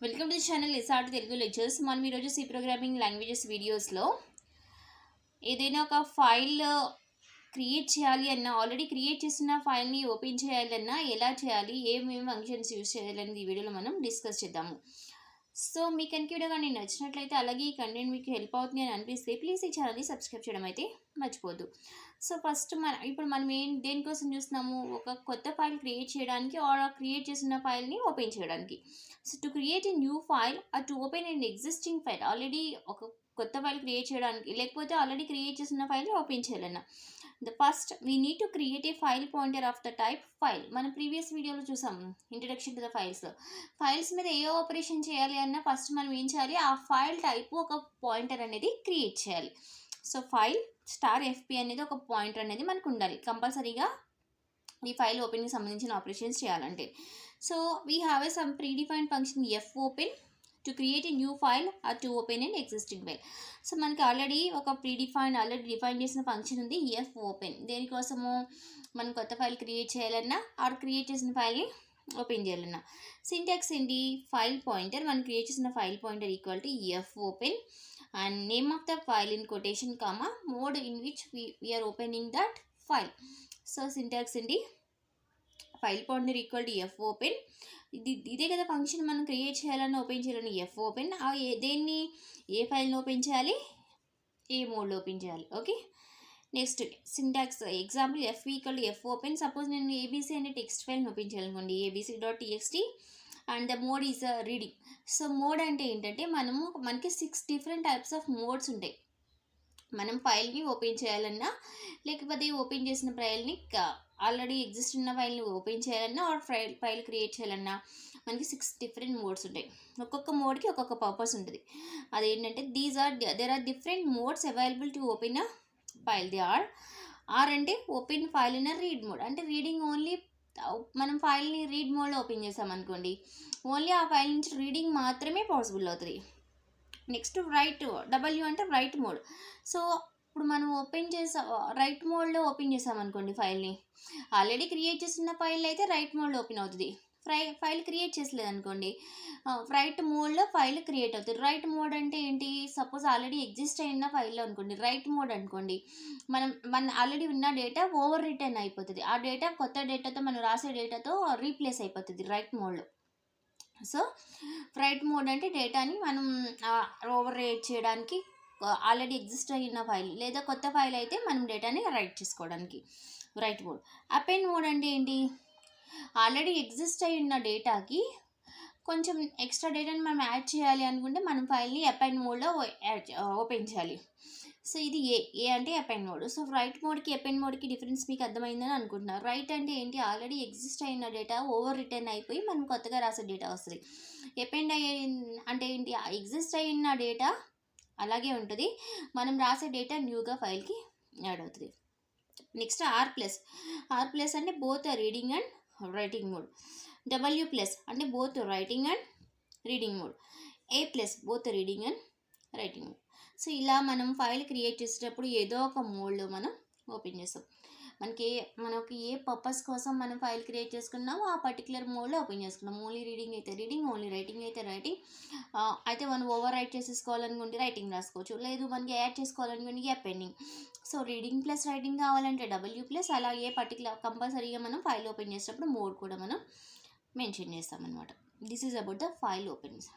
Welcome to the channel ఎస్ఆర్ట్ Telugu lectures. మనం ఈరోజు సి ప్రోగ్రామింగ్ లాంగ్వేజెస్ వీడియోస్లో ఏదైనా ఒక ఫైల్ క్రియేట్ చేయాలి అన్నా, ఆల్రెడీ క్రియేట్ చేసిన ఫైల్ని ఓపెన్ చేయాలన్నా ఎలా చేయాలి, ఏమేమి ఫంక్షన్స్ యూజ్ చేయాలని ఈ వీడియోలో మనం డిస్కస్ చేద్దాము. సో మీకు కనుక వీడియో కానీ నచ్చినట్లయితే, అలాగే ఈ కంటెంట్ మీకు హెల్ప్ అవుతుంది అని అనిపిస్తే ప్లీజ్ ఈ ఛానల్ని సబ్స్క్రైబ్ చేయడం అయితే మర్చిపోద్దు. సో ఫస్ట్ ఇప్పుడు మనం దేనికోసం చూస్తున్నాము, ఒక కొత్త ఫైల్ క్రియేట్ చేయడానికి ఆర్ క్రియేట్ చేసిన ఫైల్ని ఓపెన్ చేయడానికి. So to create a new file or to open an existing file, already ఒక కొత్త ఫైల్ క్రియేట్ చేయడానికి, లేకపోతే ఆల్రెడీ క్రియేట్ చేసిన ఫైల్ని ఓపెన్ చేయాలన్నా, the first we need to create A file pointer of the type file. మనం previous వీడియోలో చూసాం ఇంట్రడక్షన్ టు ద ఫైల్స్లో. ఫైల్స్ మీద ఏ ఆపరేషన్ చేయాలి అన్నా ఫస్ట్ మనం ఏం చేయాలి, ఆ ఫైల్ టైప్ ఒక పాయింటర్ అనేది క్రియేట్ చేయాలి. సో ఫైల్ స్టార్ ఎఫ్పి అనేది ఒక పాయింటర్ అనేది మనకు ఉండాలి కంపల్సరీగా ఈ ఫైల్ ఓపెన్కి సంబంధించిన ఆపరేషన్స్ చేయాలంటే. So we have a some predefined function F open to create a new file or to open an existing file. So మనకి ఆల్రెడీ ఆల్రెడీ డిఫైన్ చేసిన ఫంక్షన్ ఉంది ఎఫ్ ఓపెన్. దేనికోసము, మనం కొత్త ఫైల్ క్రియేట్ చేయాలన్నా or create చేసిన ఫైల్ని open చేయాలన్నా. సింటాక్స్ ఏంటి, ఫైల్ పాయింటర్, మనం క్రియేట్ చేసిన file pointer equal to F open and name of the file in quotation comma mode in which we are opening that file. So syntax ఏంటి, file pointer equal to F open. ఇదే కదా function మనం create చేయాలని open చేయాలని F open. దేన్ని, ఏ ఫైల్ని open చేయాలి, ఏ మోడ్లో ఓపెన్ చేయాలి. Okay, next syntax example F equal to F open. Suppose నేను ఏబీసీ అనే టెక్స్ట్ ఫైల్ని ఓపెన్ చేయాలనుకోండి, abc.txt and the mode is reading. So mode అంటే ఏంటంటే మనకి 6 డిఫరెంట్ టైప్స్ ఆఫ్ మోడ్స్ ఉంటాయి. మనం ఫైల్ని ఓపెన్ చేయాలన్నా, లేకపోతే ఓపెన్ చేసిన ఫైల్ని ఆల్రెడీ ఎగ్జిస్ట్ ఉన్న ఫైల్ని ఓపెన్ చేయాలన్నా ఆర్ ఫైల్ క్రియేట్ చేయాలన్నా మనకి 6 డిఫరెంట్ మోడ్స్ ఉంటాయి. ఒక్కొక్క మోడ్కి ఒక్కొక్క పర్పస్ ఉంటుంది. అదేంటంటే there are different modes available to open a file. They are అంటే open file in a read mode, అంటే రీడింగ్ ఓన్లీ. మనం ఫైల్ని రీడ్ మోడ్లో ఓపెన్ చేసామనుకోండి, ఓన్లీ ఆ ఫైల్ నుంచి రీడింగ్ మాత్రమే పాసిబుల్ అవుతుంది. నెక్స్ట్ రైట్, డబ్ల్యూ అంటే రైట్ మోడ్. సో ఇప్పుడు మనం రైట్ మోడ్లో ఓపెన్ చేసామనుకోండి ఫైల్ని, ఆల్రెడీ క్రియేట్ చేసిన ఫైల్ అయితే రైట్ మోడ్లో ఓపెన్ అవుతుంది. ఫైల్ క్రియేట్ చేసలేదనుకోండి, రైట్ మోడ్లో ఫైల్ క్రియేట్ అవుతుంది. రైట్ మోడ్ అంటే ఏంటి, సపోజ్ ఆల్రెడీ ఎగ్జిస్ట్ అయిన ఫైల్లో అనుకోండి, రైట్ మోడ్ అనుకోండి, మన ఆల్రెడీ ఉన్న డేటా ఓవర్ రిటర్న్ అయిపోతుంది. ఆ డేటా కొత్త డేటాతో, మనం రాసే డేటాతో రీప్లేస్ అయిపోతుంది రైట్ మోడ్లో. సో రైట్ మోడ్ అంటే డేటాని మనం ఓవర్ రైట్ చేయడానికి, ఆల్రెడీ ఎగ్జిస్ట్ అయిన ఫైల్ లేదా కొత్త ఫైల్ అయితే మనం డేటాని రైట్ చేసుకోవడానికి రైట్ మోడ్. అపెండ్ మోడ్ అంటే ఏంటి, ఆల్రెడీ ఎగ్జిస్ట్ అయి ఉన్న డేటాకి కొంచెం ఎక్స్ట్రా డేటాని మనం యాడ్ చేయాలి అనుకుంటే మనం ఫైల్ని అపెండ్ మోడ్లో ఓపెన్ చేయాలి. సో ఇది ఏ అంటే అపెండ్ మోడ్. సో రైట్ మోడ్కి అపెండ్ మోడ్కి డిఫరెన్స్ మీకు అర్థమైందని అనుకుంటున్నారు. రైట్ అంటే ఏంటి, ఆల్రెడీ ఎగ్జిస్ట్ అయిన డేటా ఓవర్ రిటర్న్ అయిపోయి మనం కొత్తగా రాసే డేటా వస్తుంది. అపెండ్ అంటే ఏంటి, ఎగ్జిస్ట్ అయిన డేటా అలాగే ఉంటుంది, మనం రాసే డేటా న్యూగా ఫైల్కి యాడ్ అవుతుంది. నెక్స్ట్ ఆర్ ప్లస్ అంటే both reading and writing mode. W plus అంటే both writing and reading mode. A plus both reading and writing mode. So ఇలా మనం ఫైల్ క్రియేట్ చేసేటప్పుడు ఏదో ఒక మోడ్లో మనం ఓపెన్ చేస్తాం. మనకి ఏ పర్పస్ కోసం మనం ఫైల్ క్రియేట్ చేసుకున్నామో ఆ పర్టికులర్ మోడ్లో ఓపెన్ చేసుకున్నాం. ఓన్లీ రీడింగ్ అయితే రీడింగ్, ఓన్లీ రైటింగ్ అయితే రైటింగ్. అయితే మనం ఓవర్ రైట్ చేసేసుకోవాలనుకుంటే రైటింగ్ రాసుకోవచ్చు, లేదు మనకి యాడ్ చేసుకోవాలనుకుంటే appending. So reading plus writing కావాలంటే డబ్ల్యూ ప్లస్. అలా ఏ పర్టికులర్ కంపల్సరీగా మనం ఫైల్ ఓపెన్ చేసేటప్పుడు మోడ్ కూడా మనం మెన్షన్ చేస్తామన్నమాట. This is about the file opening.